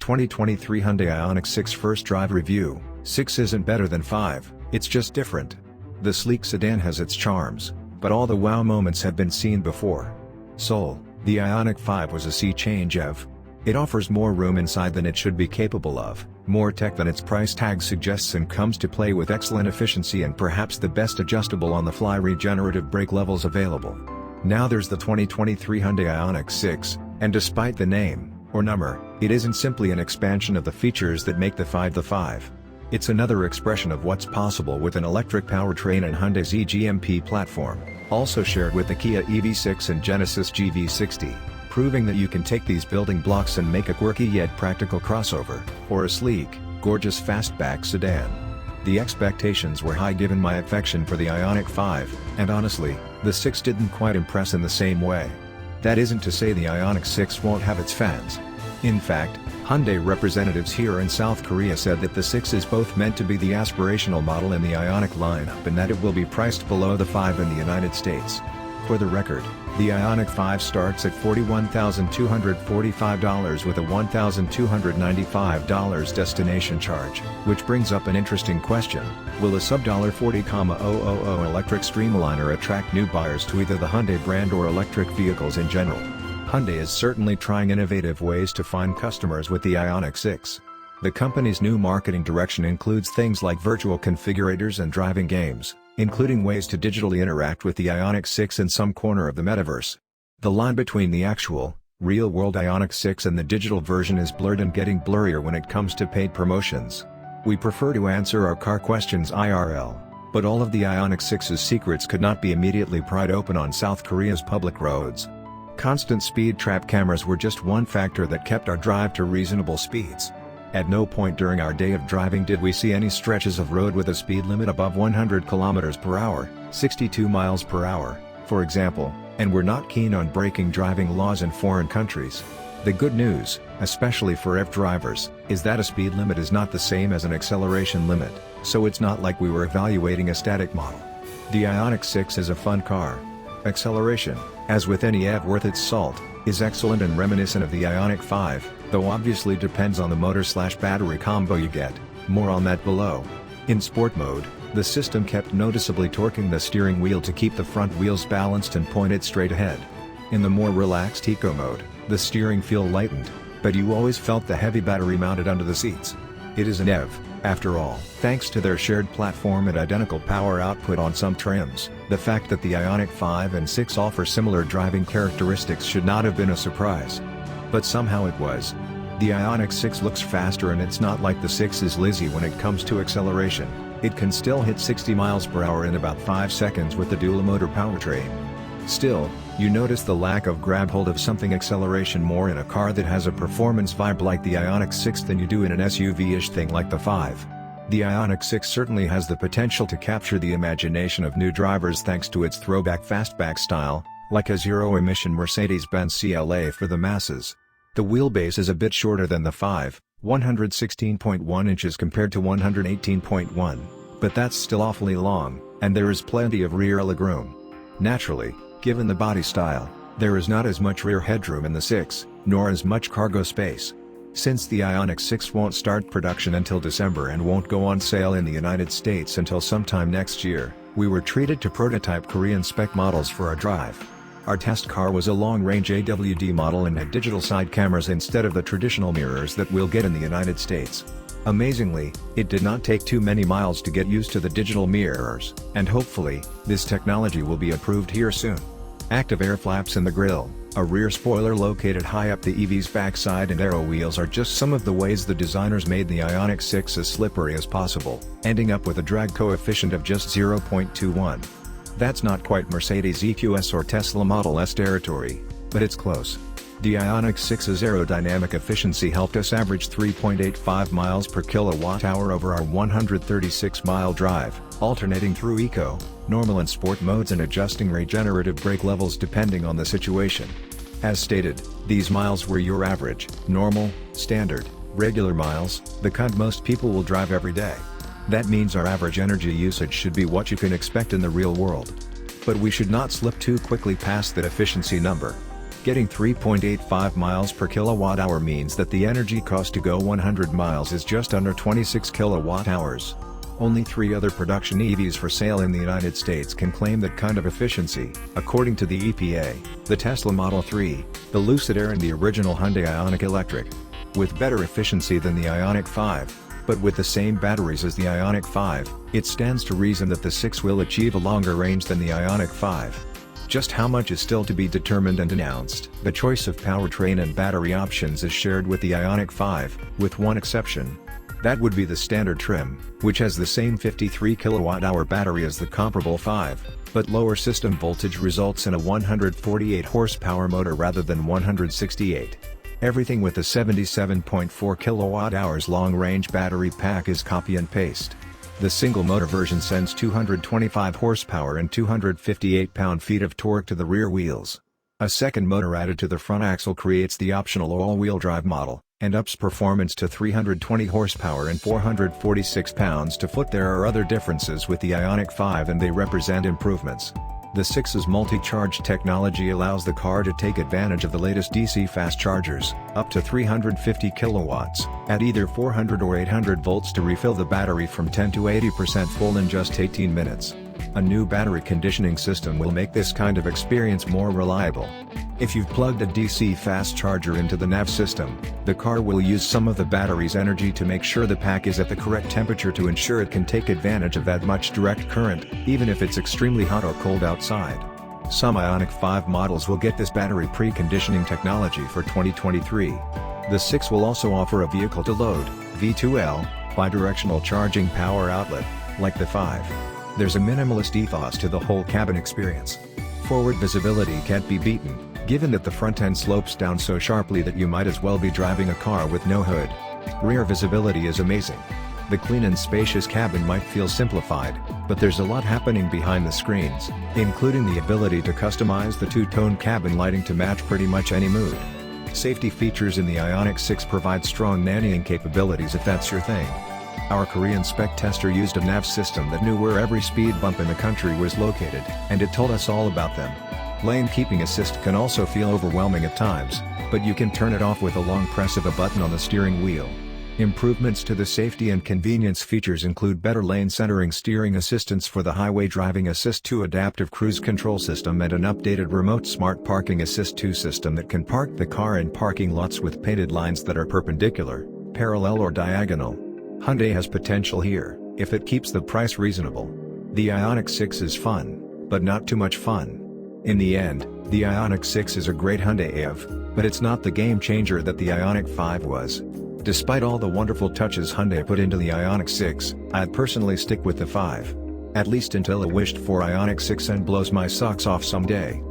2023 Hyundai Ioniq 6 First Drive Review. 6 isn't better than 5, it's just different. The sleek sedan has its charms, but all the wow moments have been seen before. Soul, the Ioniq 5 was a sea change of. It offers more room inside than it should be capable of, more tech than its price tag suggests, and comes to play with excellent efficiency and perhaps the best adjustable on-the-fly regenerative brake levels available. Now there's the 2023 Hyundai Ioniq 6, and despite the name, or number, it isn't simply an expansion of the features that make the 5 the 5. It's another expression of what's possible with an electric powertrain and Hyundai's eGMP platform, also shared with the Kia EV6 and Genesis GV60, proving that you can take these building blocks and make a quirky yet practical crossover, or a sleek, gorgeous fastback sedan. The expectations were high given my affection for the Ioniq 5, and honestly, the 6 didn't quite impress in the same way. That isn't to say the Ioniq 6 won't have its fans. In fact, Hyundai representatives here in South Korea said that the 6 is both meant to be the aspirational model in the Ioniq lineup and that it will be priced below the 5 in the United States. For the record, the Ioniq 5 starts at $41,245 with a $1,295 destination charge, which brings up an interesting question: will a sub-$40,000 electric streamliner attract new buyers to either the Hyundai brand or electric vehicles in general? Hyundai is certainly trying innovative ways to find customers with the Ioniq 6. The company's new marketing direction includes things like virtual configurators and driving games, including ways to digitally interact with the Ioniq 6 in some corner of the metaverse. The line between the actual, real-world Ioniq 6 and the digital version is blurred and getting blurrier when it comes to paid promotions. We prefer to answer our car questions IRL, but all of the Ioniq 6's secrets could not be immediately pried open on South Korea's public roads. Constant speed trap cameras were just one factor that kept our drive to reasonable speeds. At no point during our day of driving did we see any stretches of road with a speed limit above 100 km per hour, 62 miles per hour, for example, and we're not keen on breaking driving laws in foreign countries. The good news, especially for EV drivers, is that a speed limit is not the same as an acceleration limit, so it's not like we were evaluating a static model. The Ioniq 6 is a fun car. Acceleration, as with any EV worth its salt, is excellent and reminiscent of the Ioniq 5, though obviously depends on the motor/battery combo you get, more on that below. In sport mode, the system kept noticeably torquing the steering wheel to keep the front wheels balanced and pointed straight ahead. In the more relaxed eco mode, the steering feel lightened, but you always felt the heavy battery mounted under the seats. It is an EV, after all. Thanks to their shared platform and identical power output on some trims, the fact that the Ioniq 5 and 6 offer similar driving characteristics should not have been a surprise. But somehow it was. The Ioniq 6 looks faster, and it's not like the 6 is lazy when it comes to acceleration. It can still hit 60 miles per hour in about 5 seconds with the dual-motor powertrain. Still, you notice the lack of grab hold of something acceleration more in a car that has a performance vibe like the Ioniq 6 than you do in an SUV-ish thing like the 5. The Ioniq 6 certainly has the potential to capture the imagination of new drivers thanks to its throwback fastback style, like a zero-emission Mercedes-Benz CLA for the masses. The wheelbase is a bit shorter than the 5, 116.1 inches compared to 118.1, but that's still awfully long, and there is plenty of rear legroom. Naturally, given the body style, there is not as much rear headroom in the 6, nor as much cargo space. Since the Ioniq 6 won't start production until December and won't go on sale in the United States until sometime next year, we were treated to prototype Korean spec models for our drive. Our test car was a long-range AWD model and had digital side cameras instead of the traditional mirrors that we'll get in the United States. Amazingly, it did not take too many miles to get used to the digital mirrors, and hopefully, this technology will be approved here soon. Active air flaps in the grille, a rear spoiler located high up the EV's backside, and aero wheels are just some of the ways the designers made the Ioniq 6 as slippery as possible, ending up with a drag coefficient of just 0.21. That's not quite Mercedes EQS or Tesla Model S territory, but it's close. The Ioniq 6's aerodynamic efficiency helped us average 3.85 miles per kilowatt-hour over our 136-mile drive, alternating through eco, normal and sport modes and adjusting regenerative brake levels depending on the situation. As stated, these miles were your average, normal, standard, regular miles, the kind most people will drive every day. That means our average energy usage should be what you can expect in the real world. But we should not slip too quickly past that efficiency number. Getting 3.85 miles per kilowatt-hour means that the energy cost to go 100 miles is just under 26 kilowatt-hours. Only 3 other production EVs for sale in the United States can claim that kind of efficiency, according to the EPA: the Tesla Model 3, the Lucid Air and the original Hyundai Ioniq Electric. With better efficiency than the Ioniq 5, but with the same batteries as the Ioniq 5, it stands to reason that the 6 will achieve a longer range than the Ioniq 5. Just how much is still to be determined and announced. The choice of powertrain and battery options is shared with the Ioniq 5, with one exception. That would be the standard trim, which has the same 53 kilowatt-hour battery as the comparable 5, but lower system voltage results in a 148 horsepower motor rather than 168. Everything with the 77.4 kilowatt-hours long-range battery pack is copy and paste. The single-motor version sends 225 horsepower and 258 pound-feet of torque to the rear wheels. A second motor added to the front axle creates the optional all-wheel drive model, and ups performance to 320 horsepower and 446 pounds-to-foot. There are other differences with the Ioniq 5 and they represent improvements. The 6's multi-charge technology allows the car to take advantage of the latest DC fast chargers, up to 350 kilowatts, at either 400 or 800 volts to refill the battery from 10 to 80% full in just 18 minutes. A new battery conditioning system will make this kind of experience more reliable. If you've plugged a DC fast charger into the nav system, the car will use some of the battery's energy to make sure the pack is at the correct temperature to ensure it can take advantage of that much direct current, even if it's extremely hot or cold outside. Some Ioniq 5 models will get this battery preconditioning technology for 2023. The 6 will also offer a vehicle-to-load (V2L) bidirectional charging power outlet, like the 5. There's a minimalist ethos to the whole cabin experience. Forward visibility can't be beaten, given that the front end slopes down so sharply that you might as well be driving a car with no hood. Rear visibility is amazing. The clean and spacious cabin might feel simplified, but there's a lot happening behind the screens, including the ability to customize the two-tone cabin lighting to match pretty much any mood. Safety features in the Ioniq 6 provide strong nannying capabilities if that's your thing. Our Korean spec tester used a nav system that knew where every speed bump in the country was located, and it told us all about them. Lane keeping assist can also feel overwhelming at times, but you can turn it off with a long press of a button on the steering wheel. Improvements to the safety and convenience features include better lane centering steering assistance for the Highway Driving Assist 2 adaptive cruise control system and an updated remote smart parking assist 2 system that can park the car in parking lots with painted lines that are perpendicular, parallel or diagonal. Hyundai has potential here, if it keeps the price reasonable. The Ioniq 6 is fun, but not too much fun. In the end, the Ioniq 6 is a great Hyundai EV, but it's not the game changer that the Ioniq 5 was. Despite all the wonderful touches Hyundai put into the Ioniq 6, I'd personally stick with the 5. At least until a wished-for Ioniq 6N blows my socks off someday.